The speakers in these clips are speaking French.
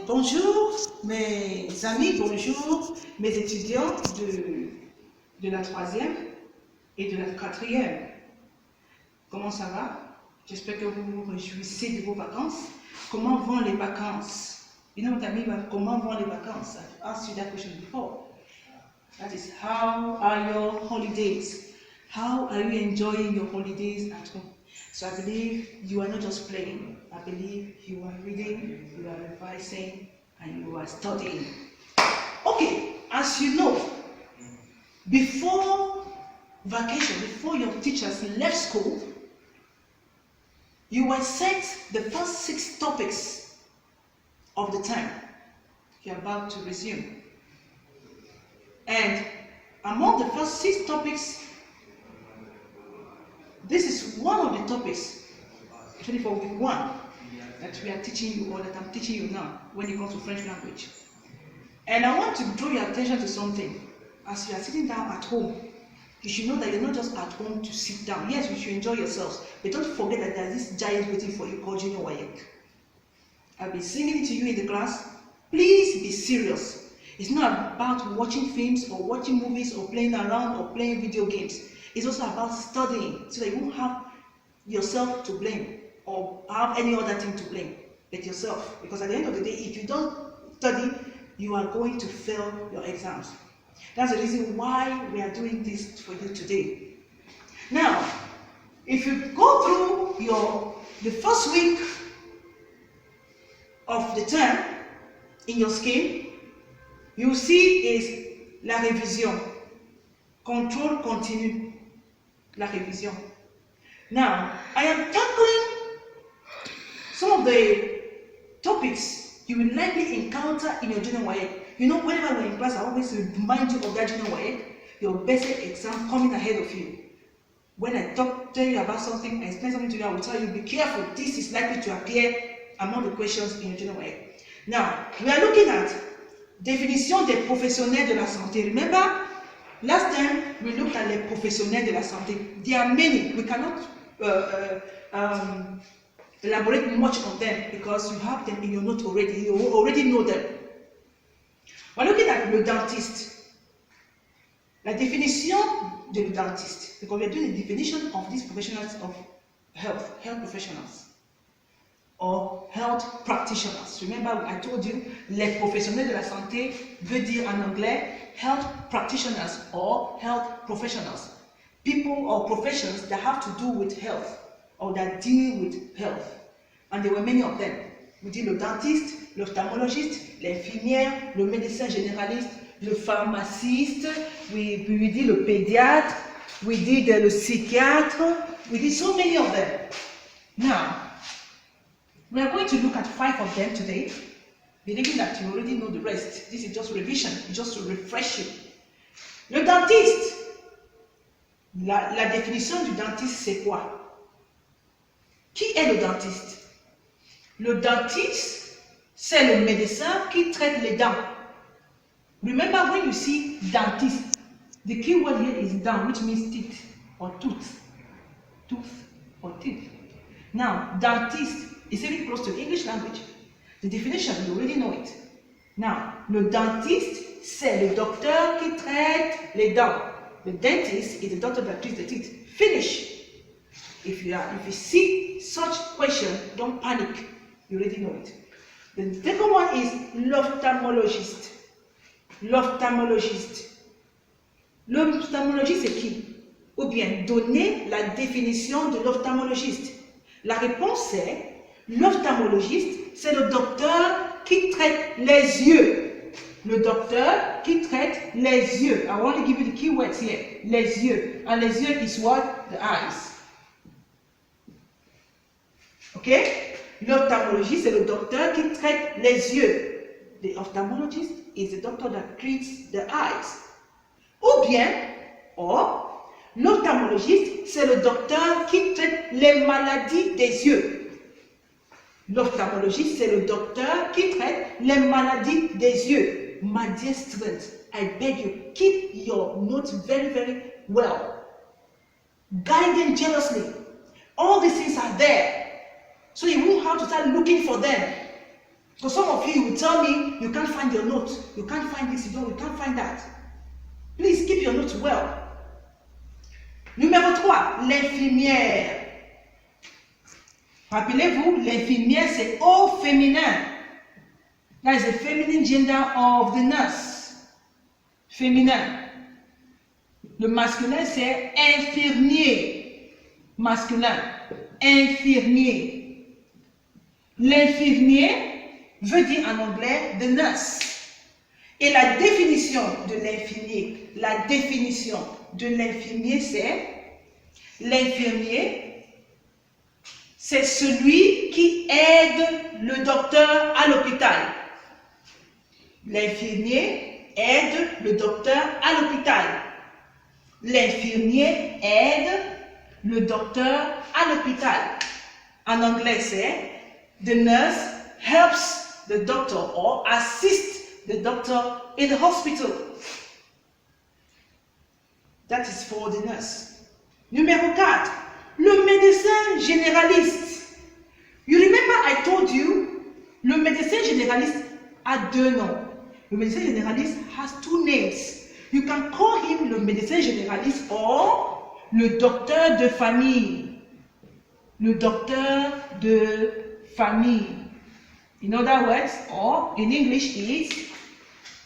Bonjour mes amis, bonjour mes étudiants de la 3e et de la 4e. Comment ça va? J'espère que vous vous réjouissez de vos vacances. Comment vont les vacances? You know what I mean? Comment vont les vacances? I've asked you that question before. That is, how are your holidays? How are you enjoying your holidays at home? So I believe you are not just playing. I believe you are reading, you are revising, and you are studying. Okay, as you know, before vacation, before your teachers left school, you were sent the first 6 topics of the term you're about to resume. And among the first 6 topics, this is one of the topics, actually for week 1, that we are teaching you, or that I'm teaching you now, when it comes to French language. And I want to draw your attention to something. As you are sitting down at home, you should know that you're not just at home to sit down. Yes, you should enjoy yourselves, but don't forget that there's this giant waiting for you called Junior WAEC. I'll be singing it to you in the class. Please be serious. It's not about watching films or watching movies or playing around or playing video games. It's also about studying so that you won't have yourself to blame or have any other thing to blame but yourself. Because at the end of the day, if you don't study, you are going to fail your exams. That's the reason why we are doing this for you today. Now, if you go through the first week of the term in your scheme, you will see is la révision. Contrôle continu. La révision. Now, I am tackling some of the topics you will likely encounter in your Junior WAEC. You know, whenever we're in class, I always remind you of that Junior WAEC, your basic exam coming ahead of you. When I tell you about something, I explain something to you, I will tell you, be careful, this is likely to appear among the questions in your Junior WAEC. Now, we are looking at définition des professionnels de la santé. Remember, last time we looked at les professionnels de la santé. There are many. We cannot elaborate much on them because you have them in your note already. You already know them. We're looking at le dentiste. La définition de le dentiste, because we're doing the definition of these professionals of health professionals or health practitioners. Remember, I told you, les professionnels de la santé veut dire en anglais health practitioners or health professionals. People or professions that have to do with health or that deal with health. And there were many of them. We did le dentiste, l'ophtalmologiste, l'infirmière, le médecin généraliste, le pharmaciste, we did le pédiatre, we did le psychiatre, we did so many of them. Now, we are going to look at 5 of them today, believing that you already know the rest. This is just revision, just to refresh you. Le dentiste. La définition du dentiste, c'est quoi? Qui est le dentiste? Le dentiste, c'est le médecin qui traite les dents. Remember, when you see dentist, the key word here is dent, which means teeth or tooth. Tooth or teeth. Now, dentist is very close to the English language. The definition, you already know it. Now, le dentiste, c'est le docteur qui traite les dents. The dentist is the doctor that treats the teeth. Finish. If you see such question, don't panic. You already know it. The second one is l'ophtalmologiste. L'ophtalmologiste. L'ophtalmologiste, c'est qui? Ou bien, donnez la définition de l'ophtalmologiste. La réponse est, l'ophtalmologiste, c'est le docteur qui traite les yeux. Le docteur qui traite les yeux. I want to give you the key words here. Les yeux. And les yeux is what? The eyes. Okay? L'ophtalmologiste, c'est le docteur qui traite les yeux. The ophthalmologist is the doctor that treats the eyes. Ou bien, l'ophtalmologiste, c'est le docteur qui traite les maladies des yeux. L'ophtalmologiste, c'est le docteur qui traite les maladies des yeux. My dear students, I beg you, keep your notes very, very well. Guide them jealously. All these things are there. So you won't have to start looking for them. So some of you will tell me you can't find your note, you can't find this, you can't find that. Please keep your notes well. Numéro 3, l'infirmière. Rappelez-vous, l'infirmière c'est au féminin. That is the feminine gender of the nurse. Féminin. Le masculin c'est infirmier. Masculin. Infirmier. L'infirmier veut dire en anglais the nurse. Et la définition de l'infirmier, c'est l'infirmier, c'est celui qui aide le docteur à l'hôpital. L'infirmier aide le docteur à l'hôpital. L'infirmier aide le docteur à l'hôpital. En anglais, c'est the nurse helps the doctor or assists the doctor in the hospital. That is for the nurse. Numéro 4, le médecin généraliste. You remember I told you, le médecin généraliste a 2 noms. Le médecin généraliste has 2 names. You can call him le médecin généraliste or le docteur de famille. Le docteur de famille. In other words, or in English is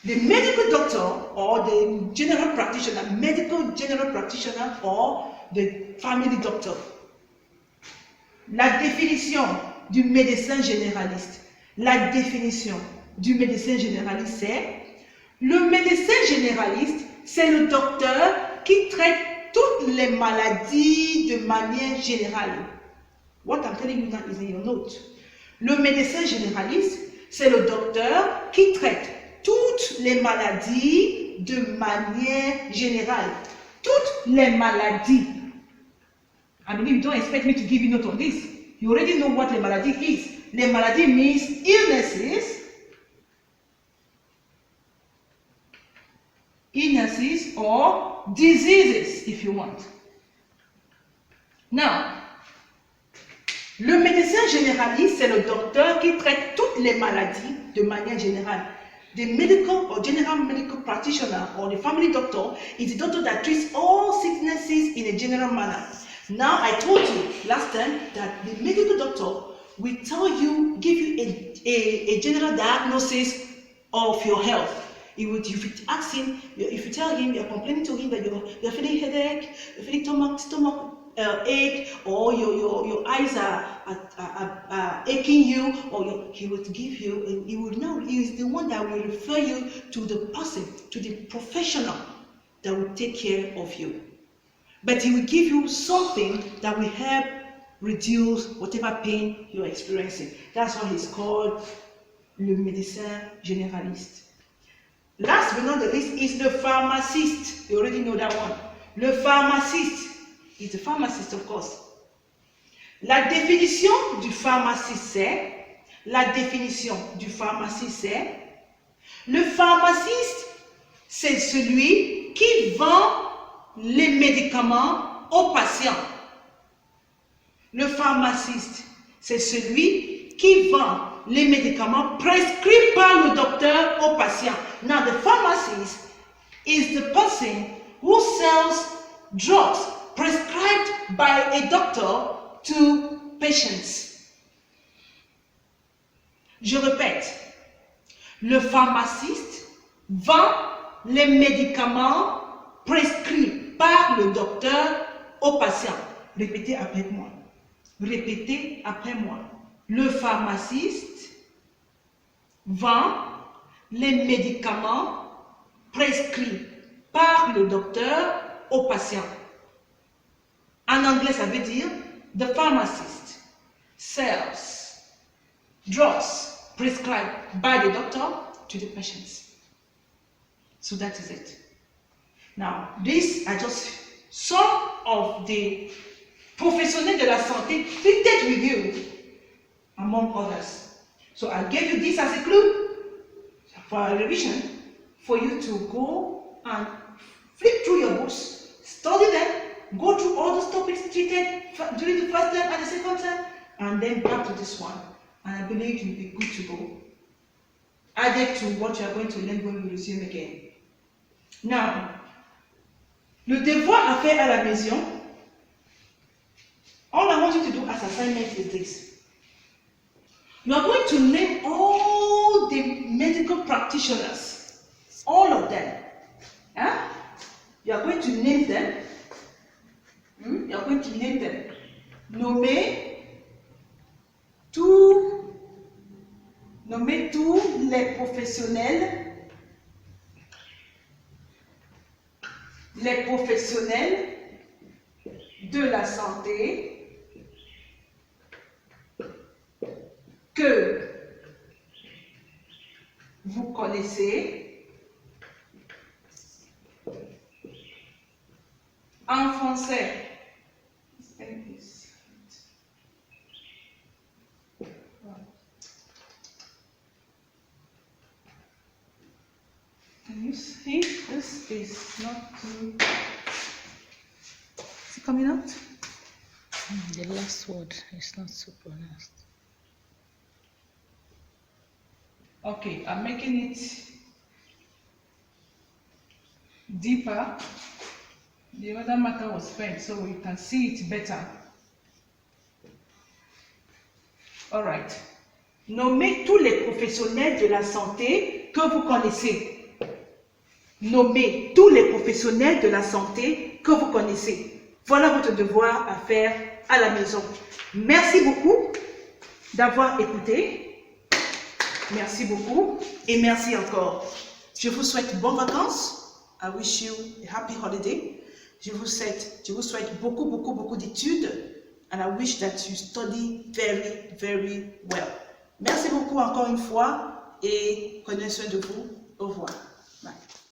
the medical doctor or the general practitioner, medical general practitioner or the family doctor. La définition du médecin généraliste. La définition du médecin généraliste, c'est le médecin généraliste, c'est le docteur qui traite toutes les maladies de manière générale. What I'm telling you now is in your note. Le médecin généraliste, c'est le docteur qui traite toutes les maladies de manière générale. Toutes les maladies. I mean, you don't expect me to give you note on this. You already know what les maladies is. Les maladies means illnesses or diseases, if you want. Now, le médecin généraliste, c'est le docteur qui traite toutes les maladies de manière générale. The medical or general medical practitioner or the family doctor is the doctor that treats all sicknesses in a general manner. Now, I told you last time that the medical doctor will tell you, give you a general diagnosis of your health. If you ask him, if you tell him, you're complaining to him that you're feeling headache, you're feeling stomach ache, or your eyes are aching you, or he would give you, and he is the one that will refer you to the person, to the professional that will take care of you. But he will give you something that will help reduce whatever pain you're experiencing. That's why he's called le médecin généraliste. Last but not the least is the pharmacist. You already know that one. Le pharmaciste is the pharmacist, of course. La définition du pharmaciste, c'est le pharmaciste, c'est celui qui vend les médicaments aux patients. Le pharmaciste, c'est celui qui vend les médicaments prescrits par le docteur aux patients. Now, the pharmacist is the person who sells drugs prescribed by a doctor to patients. Je répète, le pharmaciste vend les médicaments prescrits par le docteur aux patients. Répétez après moi. Répétez après moi. Le pharmaciste vend les médicaments prescrits par le docteur aux patients. En anglais, ça veut dire the pharmacist sells drugs prescribed by the doctor to the patients. So that is it. Now, these are just some of the professionnels de la santé treated with you, among others. So I gave you this as a clue for a revision for you to go and flip through your books, study them, go through all those topics treated during the first term and the second term, and then back to this one. And I believe you'll be good to go. added to what you are going to learn when we resume again. Now, le devoir à faire à la maison, all I want you to do as assignment is this. You are going to name all the medical practitioners, all of them. Huh? You are going to name them. You are going to name them. Nommer tous les professionnels de la santé que vous connaissez en français. Can you see? This is not too... Is it coming out? The last word is not so pronounced. Okay, I'm making it deeper. The other matter was faint, so you can see it better. All right. Nommez tous les professionnels de la santé que vous connaissez. Nommez tous les professionnels de la santé que vous connaissez. Voilà votre devoir à faire à la maison. Merci beaucoup d'avoir écouté. Merci beaucoup et merci encore. Je vous souhaite bonnes vacances. I wish you a happy holiday. Je vous souhaite beaucoup d'études. And I wish that you study very, very well. Merci beaucoup encore une fois et prenez soin de vous. Au revoir.